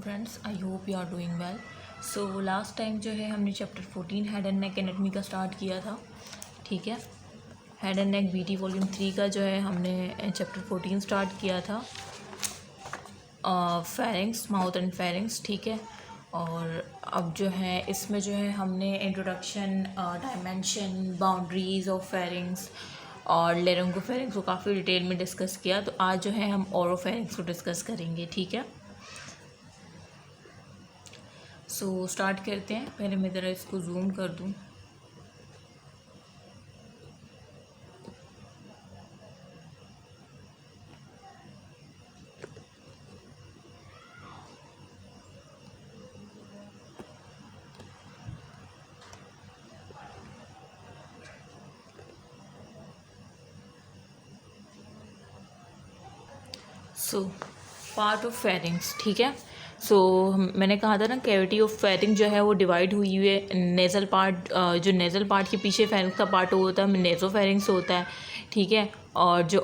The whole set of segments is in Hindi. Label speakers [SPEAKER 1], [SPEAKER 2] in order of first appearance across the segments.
[SPEAKER 1] Friends, I hope you are doing well. So last time जो है हमने chapter 14 head and neck anatomy का स्टार्ट किया था। ठीक है, head and neck BT volume 3 का जो है हमने चैप्टर 14 स्टार्ट किया था, फेरिंग्स, माउथ एंड फेरिंग्स। ठीक है, और अब जो है इसमें जो है हमने introduction, dimension, boundaries of pharynx और लेरिंगोफेरिंग्स को काफ़ी डिटेल में डिस्कस किया। तो आज जो है हम ओरोफेरिंग्स को डिस्कस करेंगे। ठीक है, सो स्टार्ट करते हैं। पहले मैं ज़रा इसको जूम कर दूं। So part of pharynx. ठीक है, सो मैंने कहा था ना, कैविटी ऑफ फेरिंग जो है वो डिवाइड हुई हुई है। नेज़ल पार्ट, जो नेज़ल पार्ट के पीछे फेरिंग्स का पार्ट होता है नेज़ोफेरिंग्स होता है। ठीक है, और जो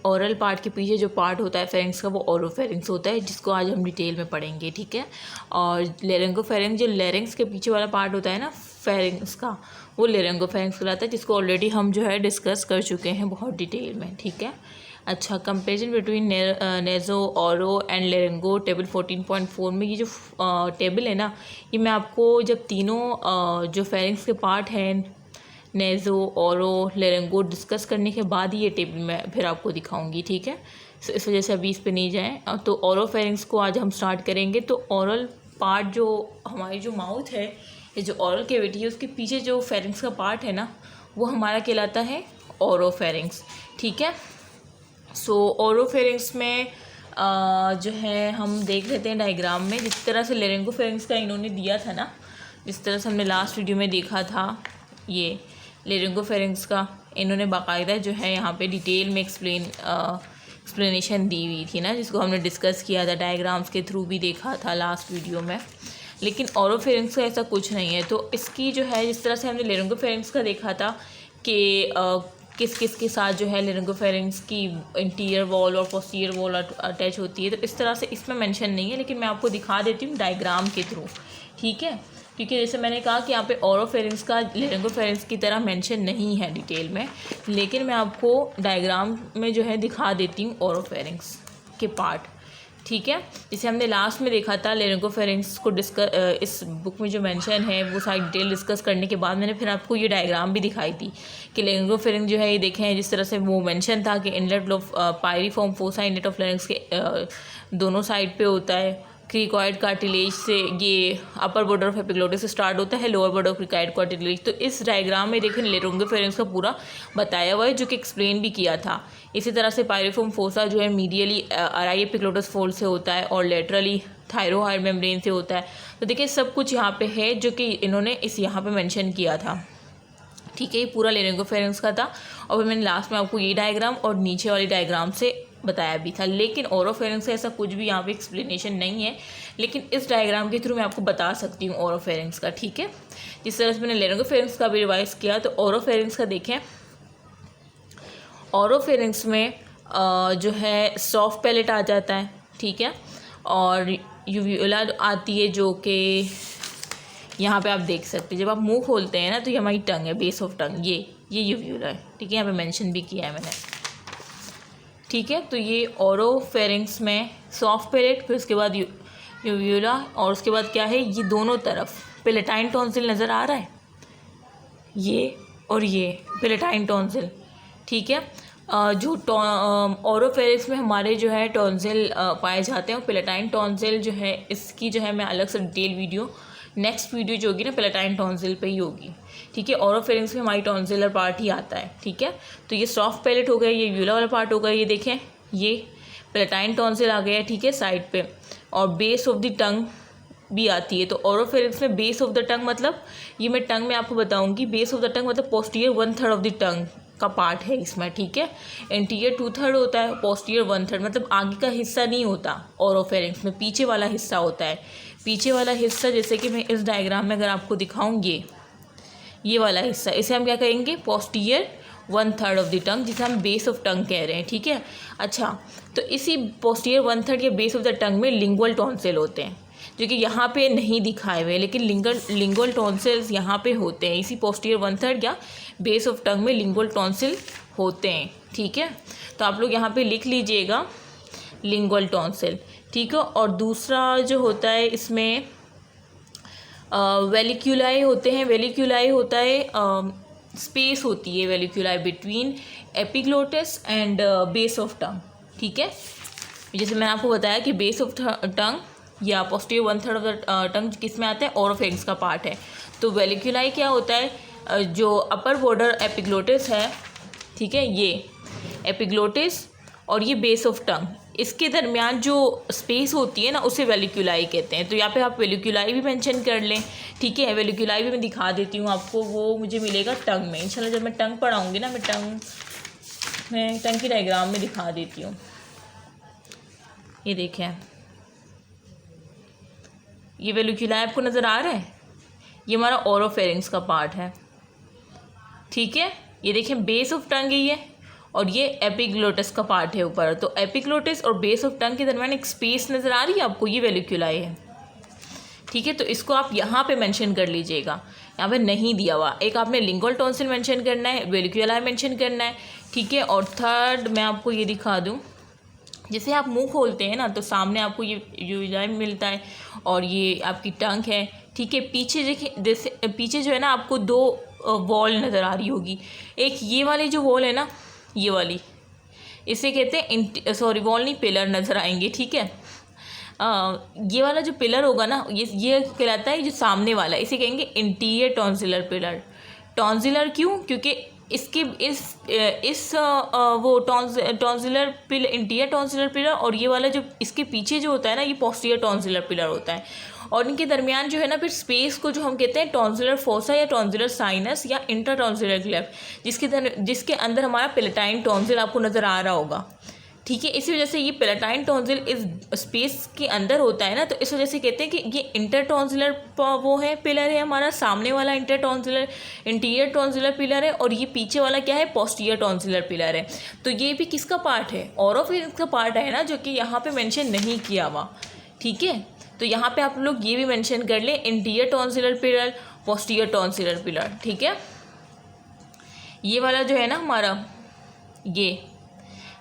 [SPEAKER 1] ओरल पार्ट के पीछे जो पार्ट होता है फेरिंग्स का वो ओरोफेरिंग्स होता है, जिसको आज हम डिटेल में पढ़ेंगे। ठीक है, और लेरिंगोफेरिंग, जो लेरिंग्स के पीछे वाला पार्ट होता है ना फेरिंग्स का, वो लेरिंगोफेरिंग्स कहलाता है, जिसको ऑलरेडी हम जो है डिस्कस कर चुके हैं बहुत डिटेल में। ठीक है, अच्छा, कंपेरिजन बिटवीन नेज़ो, ओरो एंड लेरिंगो टेबल 14.4 में ये जो टेबल है ना, ये मैं आपको जब तीनों जो फेरिंग्स के पार्ट हैं नेज़ो, ओरो, लेरिंगो डिस्कस करने के बाद ही ये टेबल मैं फिर आपको दिखाऊंगी। ठीक है, सो इस वजह से अभी इस पे नहीं जाएं। तो ओरो फेरिंग्स को आज हम स्टार्ट करेंगे। तो ओरल पार्ट, जो हमारी जो माउथ है, ये जो ओरल कैविटी है, उसके पीछे जो फेरिंग्स का पार्ट है ना, वो हमारा कहलाता है ओरो फेरिंग्स। ठीक है, सो ओरोफेरिंग्स में जो है हम देख लेते हैं डायग्राम में, जिस तरह से लेरिंगोफेरिंग्स का इन्होंने दिया था ना, जिस तरह से हमने लास्ट वीडियो में देखा था, ये लेरिंगोफेरिंग्स का इन्होंने बाकायदा जो है यहाँ पे डिटेल में एक्सप्लेनेशन दी हुई थी ना, जिसको हमने डिस्कस किया था, डायग्राम्स के थ्रू भी देखा था लास्ट वीडियो में। लेकिन ओरोफेरिंग्स का ऐसा कुछ नहीं है। तो इसकी जो है, जिस तरह से हमने लेरिंगोफेरिंग्स का देखा था कि किस किस के साथ जो है लेरिंगोफेरिंग्स की इंटीरियर वॉल और पोस्टीरियर वॉल अटैच होती है, तो इस तरह से इसमें मेंशन नहीं है, लेकिन मैं आपको दिखा देती हूँ डायग्राम के थ्रू। ठीक है, क्योंकि जैसे मैंने कहा कि यहाँ पे ओरोफेरिंग्स का लेरिंगोफेरिंग्स की तरह मेंशन नहीं है डिटेल में, लेकिन मैं आपको डायग्राम में जो है दिखा देती हूँ ओरोफेरिंग्स के पार्ट। ठीक है, जिसे हमने लास्ट में देखा था लेरिंगोफेरिंग्स को इस बुक में जो मेंशन है वो सारी डिटेल डिस्कस करने के बाद मैंने फिर आपको ये डायग्राम भी दिखाई थी कि लेरिंगोफेरिंग जो है, ये देखें जिस तरह से वो मेंशन था कि inlet of piriform fossa inlet of larynx के दोनों साइड पे होता है। क्रिकॉइड कार्टिलेज से ये अपर बॉर्डर ऑफ एपिग्लोटिस से स्टार्ट होता है, lower border of cricoid cartilage. तो इस डायग्राम में देखें लेरिंगोफेरिंग्स का पूरा बताया हुआ है, जो कि एक्सप्लेन भी किया था। इसी तरह से पायरिफॉर्म फोसा जो है मीडियली अराई एपिग्लोटिस फोल्ड से होता है और लेटरली थायरोहाइड मेम्ब्रेन से होता है। तो देखिए सब कुछ यहाँ पे है जो कि इन्होंने इस यहाँ पे मेंशन किया था। ठीक है, ये पूरा लेरिंगोफेरिंग्स का था, और फिर मैंने लास्ट में आपको ये डायग्राम और नीचे वाली डायग्राम से बताया भी था। लेकिन ओरोफेरिंग्स से ऐसा कुछ भी यहाँ पे एक्सप्लेनेशन नहीं है, लेकिन इस डायग्राम के थ्रू मैं आपको बता सकती हूँ ओरोफेरिंग्स का। ठीक है, जिस तरह से मैंने लेरिंगोफेरिंग्स का भी रिवाइज किया, तो ओरोफेरिंग्स का देखें, ओरोफेरिंग्स में जो है सॉफ्ट पैलेट आ जाता है। ठीक है, और यूव्यूला आती है, जो कि यहाँ पे आप देख सकते हैं, जब आप मुंह खोलते हैं ना, तो ये हमारी टंग है, बेस ऑफ टंग, ये यूव्यूला है। ठीक है, यहाँ पे मेंशन भी किया है मैंने। ठीक है, तो ये ओरोफेरिंग्स में सॉफ्ट पैलेट, फिर उसके बाद यूव्यूला, और उसके बाद क्या है, ये दोनों तरफ पेलेटाइन टॉन्सिल नज़र आ रहा है, ये और ये पेलेटाइन टॉन्सिल। ठीक है, जो ओरोफेरिंग्स में हमारे जो है टॉन्सिल पाए जाते हैं, पेलेटाइन टॉन्सिल जो है, इसकी जो है मैं अलग से डिटेल वीडियो, नेक्स्ट वीडियो जो होगी ना पेलेटाइन टॉन्सिल पे ही होगी। ठीक है, ओरोफेरिंग्स में हमारी टॉन्सिलर पार्ट ही आता है। ठीक है, तो ये सॉफ्ट पैलेट हो गया, ये यूला वाला पार्ट हो गया, ये देखें ये पेलेटाइन टॉन्सिल आ गया। ठीक है, साइड पे, और बेस ऑफ द टंग भी आती है। तो ओरोफेरिंग्स में बेस ऑफ द टंग मतलब, ये मैं टंग में आपको बताऊंगी, बेस ऑफ द टंग मतलब पोस्टीरियर 1/3 ऑफ द टंग का पार्ट है इसमें। ठीक है, इंटीरियर 2/3 होता है, पोस्टीरियर 1/3, मतलब आगे का हिस्सा नहीं होता ओरोफेरिंग्स में, पीछे वाला हिस्सा होता है। पीछे वाला हिस्सा, जैसे कि मैं इस डायग्राम में अगर आपको दिखाऊँ, ये वाला हिस्सा, इसे हम क्या कहेंगे, पोस्टीरियर 1/3 ऑफ द टंग, जिसे हम बेस ऑफ टंग कह रहे हैं। ठीक है, अच्छा, तो इसी पोस्टीरियर 1/3 या बेस ऑफ द टंग में लिंगुअल टॉन्सिल होते हैं। जो कि यहाँ पे नहीं दिखाए हुए, लेकिन लिंगुअल टॉन्सिल्स यहाँ पे होते हैं, इसी पोस्टीरियर 1/3 या बेस ऑफ टंग में लिंगुअल टॉन्सिल होते हैं। ठीक है, तो आप लोग यहाँ पे लिख लीजिएगा लिंगुअल टॉन्सिल। ठीक है, और दूसरा जो होता है इसमें वेलिक्यूलाई होते हैं। वेलिक्यूलाई होता है स्पेस होती है valleculae between epiglottis and base of tongue. ठीक है, जैसे मैंने आपको बताया कि बेस ऑफ टंग या पोस्टीरियर 1/3 ऑफ द टंग किस में आता है, ओरोफेरिंक्स का पार्ट है। तो वेलिक्यूलाई क्या होता है, जो अपर बॉर्डर एपिग्लोटिस है, ठीक है, ये एपिग्लोटिस और ये बेस ऑफ टंग, इसके दरमियान जो स्पेस होती है ना, उसे वेलिक्यूलाई कहते हैं। तो यहाँ पे आप वेलिक्यूलाई भी मेंशन कर लें। ठीक है, वेलिक्यूलाई भी मैं दिखा देती हूँ आपको, वो मुझे मिलेगा टंग में। इंशाल्लाह जब मैं टंग पढ़ाऊँगी ना, मैं टंग की डायग्राम में दिखा देती हूँ। ये देखें, ये वेलिक्यूलाई आपको नज़र आ रहा है, ये हमारा ओरोफेरिंक्स का पार्ट है। ठीक है, ये देखें बेस ऑफ टंग है ये, और ये एपिग्लोटिस का पार्ट है ऊपर। तो एपिग्लोटिस और बेस ऑफ टंग के दरमियान एक स्पेस नज़र आ रही है आपको, ये वेलिक्यूलाई है। ठीक है, तो इसको आप यहाँ पे मेंशन कर लीजिएगा, यहाँ पे नहीं दिया हुआ। एक आपने लिंगुअल टॉन्सिल मेंशन करना है, वेलिक्यूलाई मेंशन करना है। ठीक है, और थर्ड मैं आपको ये दिखा दूँ, जैसे आप मुंह खोलते हैं ना, तो सामने आपको ये यूविलाई मिलता है और ये आपकी टंग है। ठीक है, पीछे देखिए, जैसे पीछे जो है ना आपको दो वॉल नज़र आ रही होगी। एक ये वाली जो वॉल है ना, ये वाली, इसे कहते हैं सॉरी वॉल नहीं, पिलर नज़र आएंगे। ठीक है, ये वाला जो पिलर होगा ना, ये कहलाता है जो सामने वाला, इसे कहेंगे इंटीरियर टॉन्सिलर पिलर। टॉन्सिलर क्यों? क्योंकि इसके इस वो tonsillar pillar, interior tonsillar pillar, और ये वाला जो इसके पीछे जो होता है ना, ये पोस्टीरियर टॉन्सिलर पिलर होता है। और इनके दरमियान जो है ना फिर स्पेस को जो हम कहते हैं टॉन्सिलर फोसा या टॉन्सिलर साइनस या इंटर टॉन्सिलर क्लेफ्ट, जिसके अंदर हमारा पेलेटाइन टॉन्सिल आपको नज़र आ रहा होगा। ठीक है, इसी वजह से ये पेलेटाइन टॉन्सिल इस स्पेस के अंदर होता है ना, तो इस वजह से कहते हैं कि ये इंटर टॉन्सिलर वो है, पिलर है हमारा, सामने वाला इंटीरियर टॉन्सिलर पिलर है, और ये पीछे वाला क्या है, पोस्टीरियर टॉन्सिलर पिलर है। तो ये भी किसका पार्ट है, ओरोफेरिंक्स का पार्ट है ना, जो कि यहाँ पे मेंशन नहीं किया हुआ। ठीक है, तो यहाँ पे आप लोग ये भी मेंशन कर लें, interior tonsillar pillar, posterior tonsillar pillar. ठीक है, ये वाला जो है ना हमारा,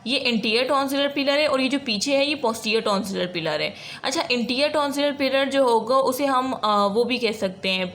[SPEAKER 1] ये इंटीरियर टॉन्सिलर पिलर है, और ये जो पीछे है ये पोस्टीरियर टॉन्सिलर पिलर है। अच्छा, इंटीरियर टॉन्सिलर पिलर जो होगा उसे हम वो भी कह सकते हैं,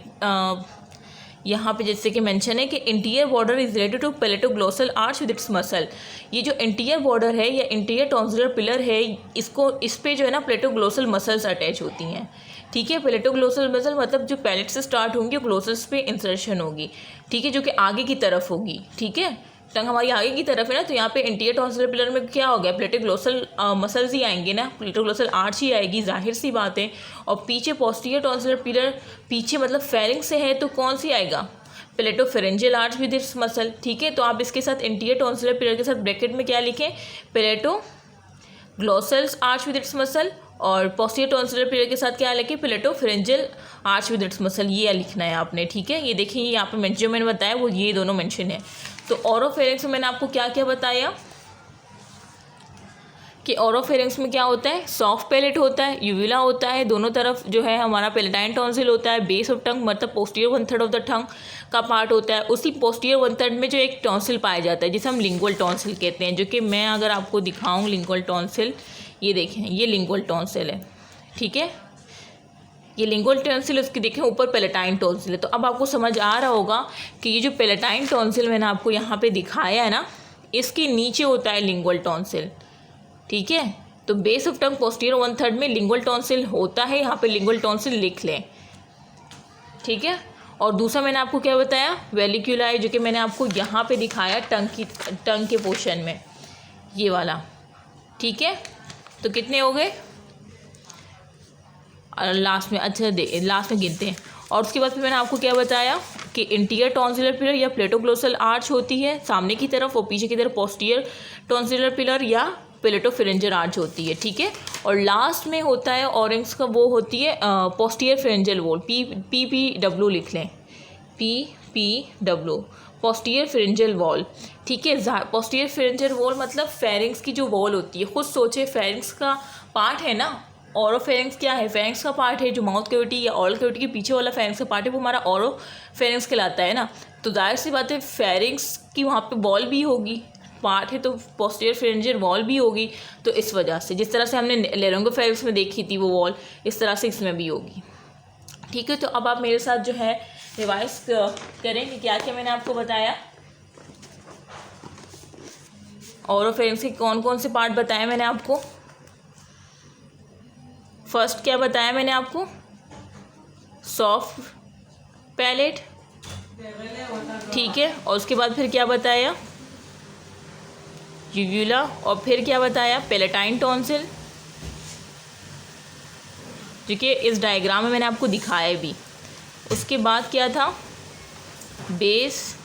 [SPEAKER 1] यहाँ पे जैसे कि मेंशन है कि interior border is related to palatoglossal arch with its muscle. ये जो इंटीरियर बॉर्डर है या इंटीरियर टॉन्सिलर पिलर है, इस पे जो है ना पैलेटोग्लोसल मसल्स अटैच होती हैं। ठीक है, पैलेटोग्लोसल मसल मतलब जो पैलेट से स्टार्ट होंगी ग्लोसस पे इंसर्शन होगी। ठीक है, जो कि आगे की तरफ होगी। ठीक है, टंग हमारी आगे की तरफ है ना, तो यहाँ पे इंटीरियर टॉन्सिलर पिलर में क्या हो गया, पैलेटोग्लोसल मसल्स ही आएंगे ना, पैलेटोग्लोसल आर्च ही आएगी, जाहिर सी बात है। और पीछे पोस्टीरियर टॉन्सिलर पिलर, पीछे मतलब फेरिंक्स से है, तो कौन सी आएगा, पैलेटोफेरेंजियल आर्च विद इट्स मसल। ठीक है, तो आप इसके साथ इंटीरियर टॉन्सिलर पिलर के साथ ब्रैकेट में क्या लिखें, palatoglossal arch with its muscle, और पोस्टीरियर टॉन्सिलर पिलर के साथ क्या लिखें, पैलेटोफेरेंजियल आर्च विद इट्स मसल, ये लिखना है आपने। ठीक है, ये देखिए यहाँ पे जो मैंने बताया वो ये दोनों मेंशन है। तो ओरोफेरिंक्स में मैंने आपको क्या क्या बताया कि ओरोफेरिंक्स में क्या होता है, सॉफ्ट पैलेट होता है, यूविला होता है, दोनों तरफ जो है हमारा पेलेटाइन टॉन्सिल होता है, बेस ऑफ टंग मतलब पोस्टीरियर 1/3 ऑफ द टंग का पार्ट होता है। उसी पोस्टीरियर 1/3 में जो एक टॉन्सिल पाया जाता है जिसे हम लिंगुअल टॉन्सिल कहते हैं, जो कि मैं अगर आपको दिखाऊँ लिंगुअल टॉन्सिल, ये देखें ये लिंगुअल टॉन्सिल है। ठीक है, ये लिंगुअल टॉन्सिल, उसकी देखें ऊपर पेलेटाइन टॉन्सिल है। तो अब आपको समझ आ रहा होगा कि ये जो पेलेटाइन टॉन्सिल मैंने आपको यहाँ पे दिखाया है ना, इसके नीचे होता है लिंगुअल टॉन्सिल। ठीक है, तो बेस ऑफ टंग पोस्टीरियर 1/3 में लिंगुअल टॉन्सिल होता है, यहाँ पे लिंगुअल टॉन्सिल लिख लें। ठीक है, और दूसरा मैंने आपको क्या बताया, वेलिक्यूलाई, जो कि मैंने आपको यहाँ पे दिखाया टंग के पोर्शन में, ये वाला। ठीक है, तो कितने हो गए लास्ट में, अच्छा लास्ट में गिनते हैं। और उसके बाद फिर मैंने आपको क्या बताया कि इंटीरियर टॉन्सिलर पिलर या पैलेटोग्लोसल आर्च होती है सामने की तरफ, और पीछे की तरफ पोस्टीरियर टॉन्सिलर पिलर या पैलेटोफेरेंजियल आर्च होती है। ठीक है, और लास्ट में होता है ऑरेंक्स का, वो होती है पोस्टीरियर फेरेंजियल वॉल, PPW लिख लें, PPW पोस्टीरियर फेरेंजियल वॉल। ठीक है, पोस्टीरियर फेरेंजियल वॉल मतलब फेरिंग्स की जो वॉल होती है, खुद सोचे फेरिंग्स का पार्ट है ना, ओरोफेरिंक्स क्या है? फेरिंक्स का पार्ट है जो माउथ कैविटी या ऑरल कैविटी के पीछे वाला फेरिंक्स का पार्ट है, वो हमारा ओरोफेरिंक्स कहलाता है ना। तो जाहिर सी बात है फेरिंक्स की वहाँ पे वॉल भी होगी, पार्ट है तो पोस्टीरियर फेरेंजियल वॉल भी होगी। तो इस वजह से जिस तरह से हमने लेरिंगोफेरिंक्स में देखी थी वो वॉल, इस तरह से इसमें भी होगी। ठीक है, तो अब आप मेरे साथ जो है रिवाइज करें कि क्या क्या मैंने आपको बताया। ओरोफेरिंक्स के कौन कौन से पार्ट बताए मैंने आपको। फर्स्ट क्या बताया मैंने आपको? सॉफ्ट पैलेट, ठीक है। और उसके बाद फिर क्या बताया? यूव्यूला। और फिर क्या बताया? पैलेटाइन टॉन्सिल, जो कि इस डायग्राम में मैंने आपको दिखाया भी। उसके बाद क्या था? बेस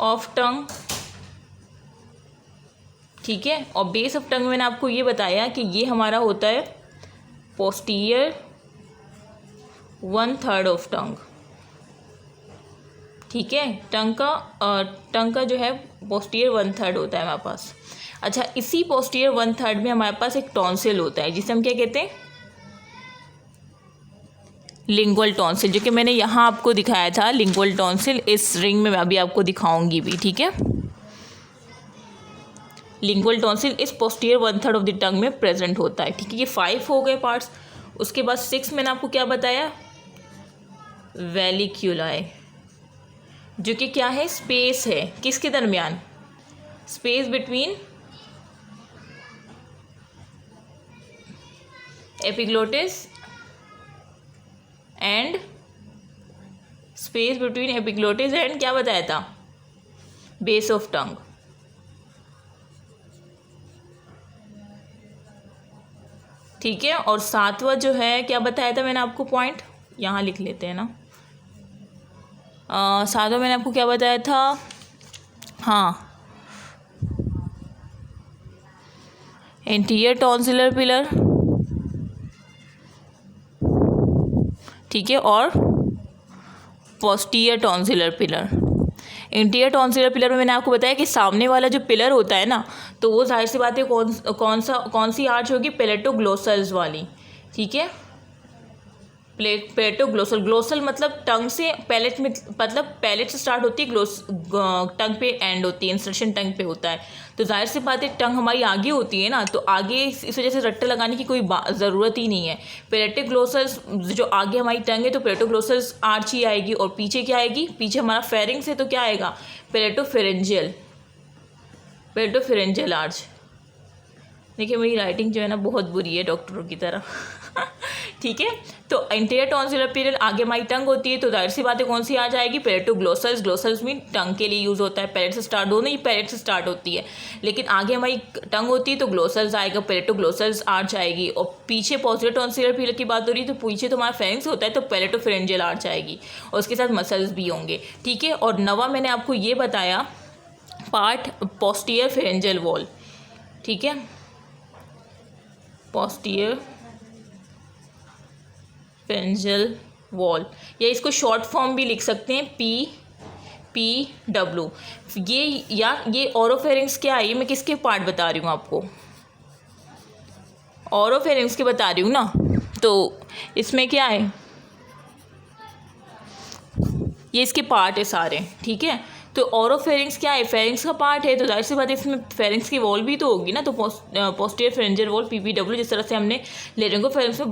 [SPEAKER 1] ऑफ टंग, ठीक है। और बेस ऑफ टंग में मैंने आपको ये बताया कि ये हमारा होता है पोस्टीरियर 1/3 ऑफ टंग, ठीक है। टंग का जो है पोस्टीरियर 1/3 होता है हमारे पास। अच्छा, इसी पोस्टीरियर 1/3 में हमारे पास एक टॉन्सिल होता है जिसे हम क्या कहते हैं? लिंगुअल टॉन्सिल, जो कि मैंने यहाँ आपको दिखाया था। लिंगुअल टॉन्सिल इस रिंग में मैं अभी आपको दिखाऊंगी भी, ठीक है। लिंगुअल टॉन्सिल इस पोस्टीरियर 1/3 ऑफ द टंग में प्रेजेंट होता है, ठीक है। ये 5 हो गए पार्ट्स। उसके बाद 6 मैंने आपको क्या बताया? वेलिक्यूलाई, जो कि क्या है? स्पेस है किसके दरमियान? स्पेस बिटवीन एपिग्लोटिस एंड क्या बताया था? बेस ऑफ टंग, ठीक है। और 7वां जो है क्या बताया था मैंने आपको? पॉइंट यहाँ लिख लेते हैं ना। 7वां मैंने आपको क्या बताया था? हाँ, एंटीरियर टॉन्सिलर पिलर, ठीक है। और posterior tonsillar pillar. Interior tonsillar pillar में मैंने आपको बताया कि सामने वाला जो पिलर होता है ना, तो वो जाहिर सी बात है कौन सी आर्च होगी? पैलेटोग्लोसल्स वाली, ठीक है। पैलेटोग्लोसल, ग्लोसल मतलब टंग से पैलेट में, मतलब पैलेट से स्टार्ट होती है, टंग पे एंड होती है, इंसर्शन टंग पे होता है। तो जाहिर सी बात है टंग हमारी आगे होती है ना, तो आगे इस वजह से रट्टे लगाने की कोई ज़रूरत ही नहीं है। पैलेटोग्लोसल्स जो आगे हमारी टंग है तो पैलेटोग्लोसल्स आर्च ही आएगी। और पीछे क्या आएगी? पीछे हमारा फेरिंग्स है तो क्या आएगा? पैलेटोफेरेंजियल आर्च। देखिए मेरी राइटिंग जो है ना बहुत बुरी है डॉक्टरों की तरह ठीक है। तो इंटीरियर टॉन्सिलर पिलर आगे हमारी टंग होती है, तो जाहिर सी बात है कौन सी आ जाएगी? पैलेटोग्लोसल्स। ग्लोसल्स में टंग के लिए यूज़ होता है, पैलेट से स्टार्ट, दोनों ही पैलेट से स्टार्ट होती है, लेकिन आगे हमारी टंग होती है तो ग्लोसल्स आएगा, पैलेटोग्लोसल्स आर्च आएगी। और पीछे पोस्टीरियर टॉन्सिलर पिलर की बात हो रही है तो पीछे तो हमारा फेरिंक्स होता है तो पैलेटोफेरेंजियल आर्च आएगी, और उसके साथ मसल्स भी होंगे, ठीक है। और 9वां मैंने आपको ये बताया पार्ट पोस्टीरियर फेरेंजियल वॉल, ठीक है। पोस्टीरियर फेरेंजियल वॉल, या इसको शॉर्ट फॉर्म भी लिख सकते हैं PPW। ये ओरोफेरिंक्स क्या है? ये मैं किसके पार्ट बता रही हूँ आपको? ओरोफेरिंक्स के बता रही हूँ ना। तो इसमें क्या है? ये इसके पार्ट है सारे, ठीक है। तो ओरोफेरिंक्स क्या है? फेरिंक्स का पार्ट है, तो जाहिर सी बात है इसमें फेरिंक्स की वॉल भी तो होगी ना। तो पोस्टीरियर फेरेंजियल वॉल PPW, जिस तरह से हमने लेरिंगोफेरिंक्स में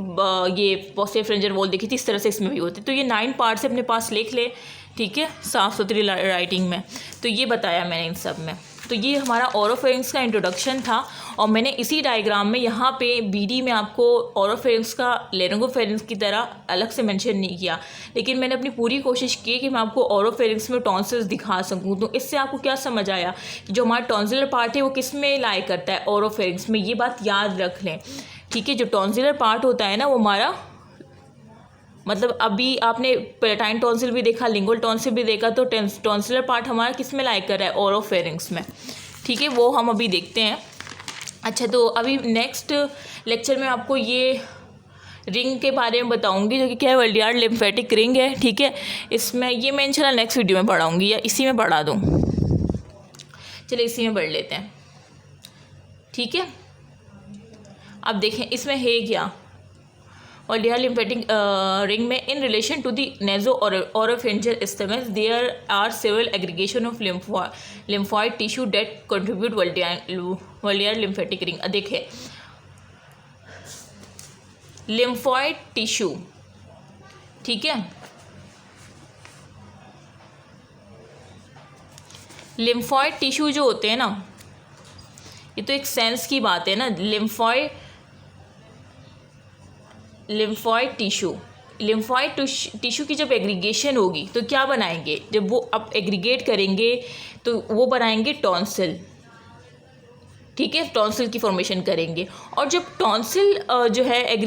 [SPEAKER 1] ये पोस्टीरियर फेरेंजियल वॉल देखी थी, इस तरह से इसमें भी होती है। तो ये 9 पार्ट्स अपने पास लिख ले, ठीक है, साफ़ सुथरी राइटिंग में। तो ये बताया मैंने इन सब में। तो ये हमारा ओरोफेरिंक्स का इंट्रोडक्शन था, और मैंने इसी डायग्राम में यहाँ पे BD में आपको ओरोफेरिंक्स का लेरिंगोफेरिंक्स की तरह अलग से मेंशन नहीं किया, लेकिन मैंने अपनी पूरी कोशिश की कि मैं आपको ओरोफेरिंक्स में टॉन्सिल्स दिखा सकूँ। तो इससे आपको क्या समझ आया कि जो हमारा टॉन्सिलर पार्ट है वो किस में लाई करता है? ओरोफेरिंक्स में। ये बात याद रख लें, ठीक है। जो टॉन्सिलर पार्ट होता है ना वो हमारा, मतलब अभी आपने पैलेटाइन टॉन्सिल भी देखा, लिंगुअल टॉन्सिल भी देखा, तो टॉन्सिलर पार्ट हमारा किस में लाई कर रहा है? ओरोफेरिंक्स में, ठीक है। वो हम अभी देखते हैं। अच्छा, तो अभी नेक्स्ट लेक्चर में आपको ये रिंग के बारे में बताऊंगी, जो कि क्या है? वर्लियार्ड लिम्फेटिक रिंग है, ठीक है। इसमें ये मैं इंशाल्लाह नेक्स्ट वीडियो में पढ़ाऊँगी, या इसी में पढ़ा दूँ। चलिए इसी में पढ़ लेते हैं, ठीक है। अब देखें इसमें है क्या, वोल्डियर लिम्फेटिक रिंग में in relation to the naso oropharyngeal stomach there are several aggregation of lymphoid tissue that contribute Waldeyer lymphatic ring. देखें लिम्फॉइड टिश्यू, ठीक है, लिम्फॉइड टिश्यू जो होते हैं ना, ये तो एक सेंस की बात है ना, लिम्फॉइड टिश्यू की जब एग्रीगेशन होगी तो क्या बनाएंगे, जब वो अब एग्रीगेट करेंगे तो वो बनाएंगे टॉन्सिल, ठीक है, टॉन्सिल की फॉर्मेशन करेंगे। और जब टॉन्सिल जो है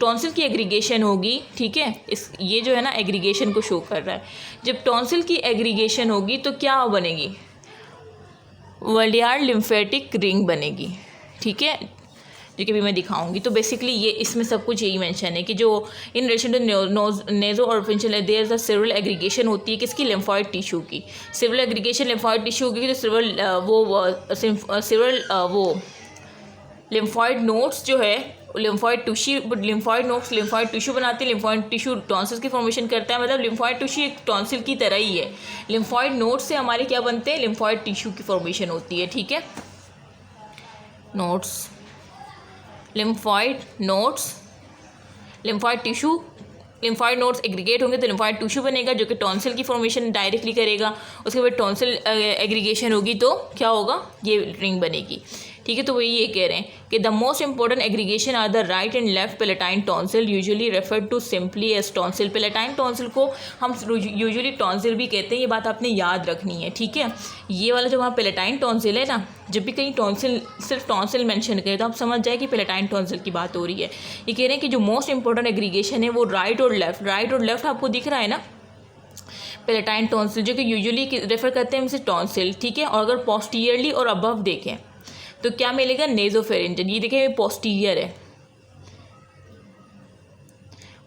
[SPEAKER 1] टॉन्सिल की एग्रीगेशन होगी, ठीक है, ये जो है ना एग्रीगेशन को शो कर रहा है, जब टॉन्सिल की एग्रीगेशन होगी तो क्या बनेगी, वोल्डियर लिम्फेटिक रिंग बनेगी, ठीक है, जो कि भी मैं दिखाऊंगी। तो बेसिकली ये इसमें सब कुछ यही मेंशन है कि जो in relation to naso oropharyngeal there is a several aggregation होती है किसकी, लिम्फॉइड टिश्यू की। सेवरल एग्रीगेशन लिम्फॉइड टिश्यू होगी तो सेवरल लिम्फॉइड नोड्स जो है लिम्फॉइड टिश्यू बनाती है, लिम्फॉइड टिश्यू टॉन्सिल की फॉर्मेशन करता है, मतलब लिम्फॉइड टिश्यू एक टॉन्सिल की तरह ही है। लिम्फॉइड नोड्स से हमारे क्या बनते हैं, लिम्फॉइड टिश्यू की फॉर्मेशन होती है, ठीक है, नोड्स, लिम्फॉइड नोड्स एग्रीगेट होंगे तो लिम्फॉइड टिश्यू बनेगा जो कि टॉन्सिल की फॉर्मेशन डायरेक्टली करेगा। उसके बाद टॉन्सिल एग्रीगेशन होगी तो क्या होगा, ये रिंग बनेगी, ठीक है। तो वही ये कह रहे हैं कि the most important aggregation are the right and left palatine tonsil usually referred to simply as tonsil. Palatine tonsil को हम यूजुअली टॉन्सिल भी कहते हैं, ये बात आपने याद रखनी है, ठीक है। ये वाला जो वहाँ पेलेटाइन टॉन्सिल है ना, जब भी कहीं टॉन्सिल सिर्फ टॉन्सिल मेंशन करें तो आप समझ जाए कि पेलेटाइन टॉन्सिल की बात हो रही है। ये कह रहे हैं कि जो मोस्ट इंपॉर्टेंट एग्रीगेशन है वो राइट और लेफ्ट आपको दिख रहा है ना, पेलेटाइन टॉन्सिल जो कि यूजुअली रेफर करते हैं हम इसे टॉन्सिल, ठीक है। और अगर पोस्टीरियरली और अबव देखें तो क्या मिलेगा, नेजोफेरेंजियल। ये देखें पोस्टीरियर है,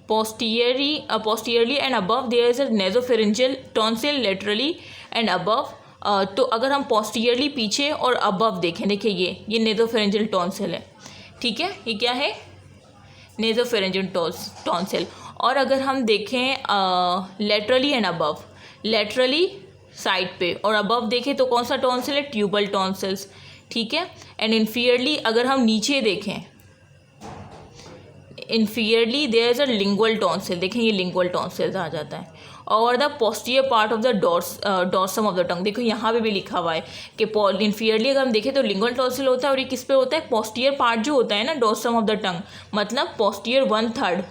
[SPEAKER 1] posteriorly and above there is a nasopharyngeal tonsil laterally and above. तो अगर हम पोस्टीरियरली पीछे और अबव देखें, देखिए ये नेजोफेरेंजियल टॉन्सिल है, ठीक है, ये क्या है, नेजोफेरेंजियल टॉन्सिल। और अगर हम देखें laterally and above, laterally side पे और अबव देखें तो कौन सा टॉन्सिल है, ट्यूबल टॉन्सिल्स, ठीक है। एंड इन्फीरियरली अगर हम नीचे देखें, inferiorly there is a lingual tonsil, देखें ये लिंगुअल टॉन्सिल्स आ जाता है। और the posterior part of the dorsum of the tongue, देखो यहाँ पे भी लिखा हुआ है कि इन्फीरियरली अगर हम देखें तो लिंगुअल टॉन्सिल होता है और ये किस पे होता है, पोस्टीरियर पार्ट जो होता है ना डॉर्सम ऑफ द टंग, मतलब पोस्टीरियर 1/3,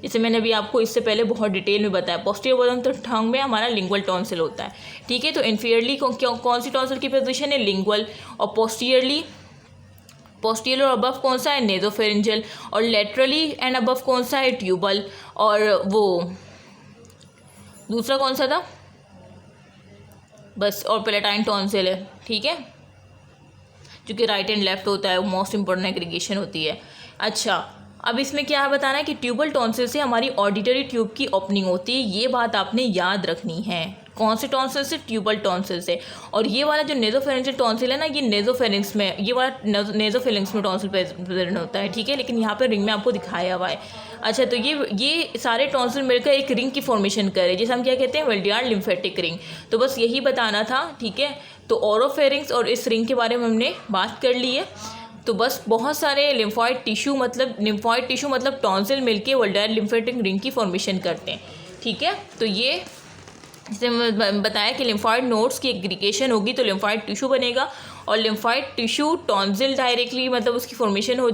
[SPEAKER 1] जैसे मैंने अभी आपको इससे पहले बहुत डिटेल में बताया, पोस्टीरियर 1/3 टंग में हमारा लिंगुअल टॉन्सिल होता है, ठीक है। तो इन्फीरियरली कौन सी टॉन्सिल की पोजीशन है, लिंगुअल, और पोस्टीरियर और अबव कौन सा है, नेजोफेरेंजियल, और लेटरली एंड अबव कौन सा है, ट्यूबल, और वो दूसरा कौन सा था, बस, और पेलेटाइन टॉन्सिल है, ठीक है, जो कि राइट एंड लेफ्ट होता है, वो मोस्ट इंपॉर्टेंट एग्रीगेशन होती है। अच्छा, अब इसमें क्या है बताना है कि ट्यूबल टॉन्सिल से हमारी ऑडिटरी ट्यूब की ओपनिंग होती है, ये बात आपने याद रखनी है। कौन से टॉन्सिल से, ट्यूबल टॉन्सिल से। और ये वाला जो नेजोफेरेंजियल टॉन्सिल है ना, ये नेजोफेरिंग्स में, ये वाला नेजोफेरिंग्स में टॉन्सिल प्रेजेंट होता है, ठीक है, लेकिन यहाँ पर रिंग में आपको दिखाया हुआ है। अच्छा, तो ये सारे टॉन्सिल मिलकर एक रिंग की फॉर्मेशन करे, जिसे हम क्या कहते हैं, वोल्डियर लिम्फेटिक रिंग। तो बस यही बताना था, ठीक है। तो ओरोफेरिंग्स और इस रिंग के बारे में हमने बात कर ली है। तो बस बहुत सारे लिम्फॉइड टिश्यू मतलब टॉन्सिल मिलके वोल्डियर लिम्फेटिक रिंग की फॉर्मेशन करते हैं, ठीक है। तो ये जैसे बताया कि लिम्फॉइड नोड्स की एग्रीगेशन होगी तो लिम्फॉइड टिश्यू बनेगा, और लिम्फॉइड टिश्यू टॉन्सिल डायरेक्टली मतलब उसकी फॉर्मेशन हो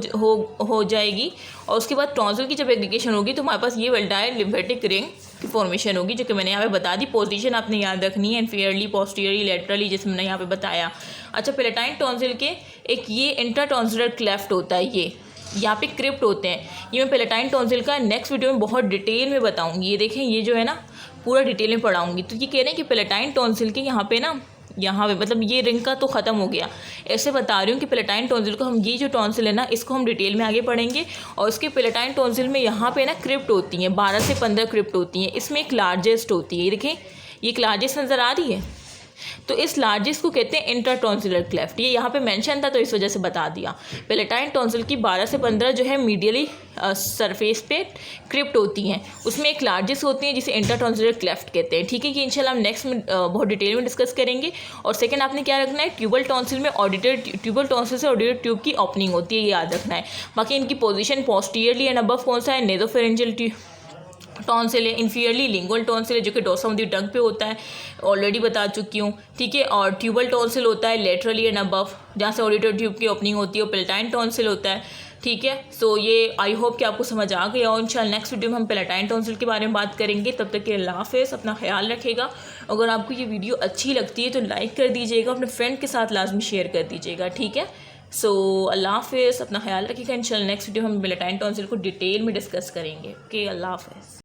[SPEAKER 1] जाएगी, और उसके बाद टॉन्सिल की जब एग्रीगेशन होगी तो हमारे पास ये वोल्डियर लिम्फेटिक रिंग की फॉर्मेशन होगी, जो कि मैंने यहाँ पे बता दी। पोजीशन आपने याद रखनी है, इन्फीरियरली, पोस्टीरियरली, लेटरली, जैसे मैंने यहाँ पे बताया। अच्छा, पेलेटाइन टॉन्सिल के एक ये इंट्राटॉन्सिलर क्लेफ्ट होता है, ये यहाँ पे क्रिप्ट होते हैं। ये मैं पेलेटाइन टॉन्सिल का नेक्स्ट वीडियो में बहुत डिटेल में बताऊँगी। ये देखें, ये जो है ना पूरा डिटेल में पढ़ाऊँगी। तो ये कह रहे हैं कि पेलेटाइन टॉन्सिल के यहाँ पे ना, यहाँ पे मतलब ये रिंग का तो ख़त्म हो गया, ऐसे बता रही हूँ कि पेलेटाइन टॉन्सिल को हम, ये जो टॉन्सिल है ना, इसको हम डिटेल में आगे पढ़ेंगे। और इसके पेलेटाइन टॉन्सिल में यहाँ पे ना क्रिप्ट होती हैं, 12 से 15 क्रिप्ट होती हैं। इसमें एक लार्जेस्ट होती है, ये देखें, ये एक लार्जेस्ट नज़र आ रही है, तो इस लार्जेस्ट को कहते हैं इंट्राटॉन्सिलर क्लेफ्ट। ये यहाँ पे मेंशन था तो इस वजह से बता दिया। पैलेटाइन टॉन्सिल की 12 से 15 जो है मीडियली सरफेस पे क्रिप्ट होती हैं, उसमें एक लार्जेस्ट होती है जिसे इंट्राटॉन्सिलर क्लेफ्ट कहते हैं। ठीक है, कि इंशाल्लाह हम नेक्स्ट में बहुत डिटेल में डिस्कस करेंगे। और सेकंड आपने क्या रखना है, ट्यूबल टॉन्सिल में ऑडिटेड ट्यूबल टॉन्सिल से ऑडिटेड ट्यूब की ओपनिंग होती है, ये याद रखना है। बाकी इनकी पोजीशन पोस्टीरियरली एंड अबव कौन सा है, नेजोफेरेंजियल टॉन्सिल है। इन्फीरियरली लिंगुअल टॉन्सिल है जो कि डोर्सम ऑफ द टंग पे होता है, ऑलरेडी बता चुकी हूँ। ठीक है, और ट्यूबल टॉन्सिल होता है लेटरली एंड अबव, जहाँ से ऑडिटर ट्यूब की ओपनिंग होती है। और पैलेटाइन टॉन्सिल होता है। ठीक है, सो ये आई होप कि आपको समझ आ गया। और इंशाल्लाह नेक्स्ट वीडियो में हम पैलेटाइन टॉन्सिल के बारे में बात करेंगे। तब तक के अल्लाह हाफ़िज़, अपना ख्याल रखेगा। अगर आपको ये वीडियो अच्छी लगती है तो लाइक कर दीजिएगा, अपने फ्रेंड के साथ लाजमी शेयर कर दीजिएगा। ठीक है, सो अल्लाह हाफ़िज़, अपना ख्याल रखिएगा। इंशाल्लाह नेक्स्ट वीडियो हम पैलेटाइन टॉन्सिल को डिटेल में डिस्कस करेंगे। ओके, अल्लाह हाफ़िज़।